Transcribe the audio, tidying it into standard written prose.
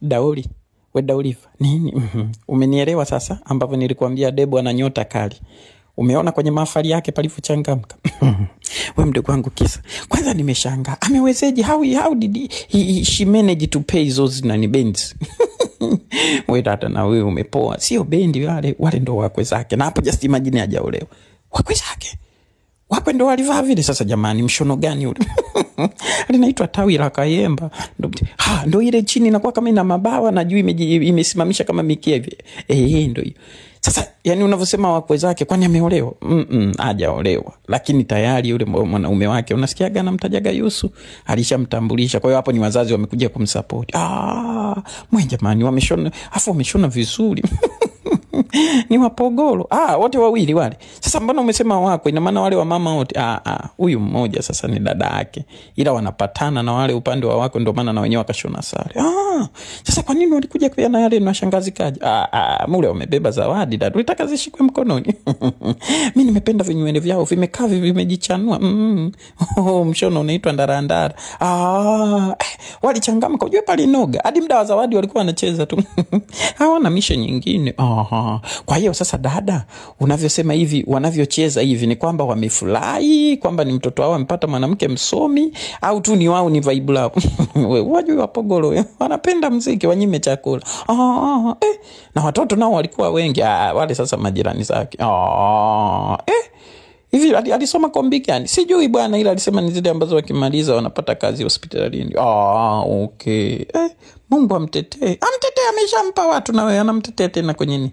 Dauli, we Dauliva, nini? Umenielewa sasa ambapo nilikuambia Debo ana nyota kali. Umeona kwenye mahafali yake palivyochangamka. Wewe mdogo wangu Kisa. Kwanza nimeshangaa. Amewezeje? How did she manage to pay those nani bands? Wewe dada na wewe umepoa. Sio bendi wale ndo wakwe zake. Na hapo just imagine hajaolewa. Wakwe zake. Wakwe ndo walivaa vile sasa jamani, mshono gani ule? Linaitwa tawi la Kayemba. Ndo ile chini inakuwa kama ina mabawa na juu imesimamisha kama mikia hivi. Ndo hiyo. Sasa yani unavyosema wakwe zake kwani ameolewa? Hajaolewa. Lakini tayari yule mwanaume wake unasikiaga anamtajaga Yusu, alishamtambulisha. Kwa hiyo hapo ni wazazi wamekuja kumsupport. Mwe jamani wameshona vizuri. Ni wapogolo. Wote wawili wale. Sasa mbona umesema wako? Ina maana wale wa mama wote. Huyu mmoja sasa ni dada yake. Ila wanapatana na wale upande wa wako ndio maana na wenyewe wakashona sare. Sasa kwa nini walikuja kwa na yale na shangazi kaje? Mule wamebeba zawadi dada. Ulitaka zishikwe mkononi. Mimi nimependa vinywele vyao vimekaa vimejichanua. Mshono unaitwa ndarandara. Walichangamka ujue pale noga. Hadi muda wa zawadi walikuwa wanacheza tu. Hawana mishe nyingine. Kwa hiyo sasa dada, unavyosema hivi, wanavyocheza hivi ni kwamba wamefurahi, kwamba ni mtoto wao amepata mwanamke msomi, au tu ni wao ni vibe lao. Wajui wapogolo, wanapenda muziki, wanyime chakula. Na watoto nao walikuwa wengi, wale sasa majirani zake. Hivi alisoma kombi gani? Sijui bwana, ila alisema ni zile ambazo wakimaliza wanapata kazi hospitalini. Okay. Mungu amtetee. Amtetee ameshampa watu na wewe anamtetea tena kwenye nini?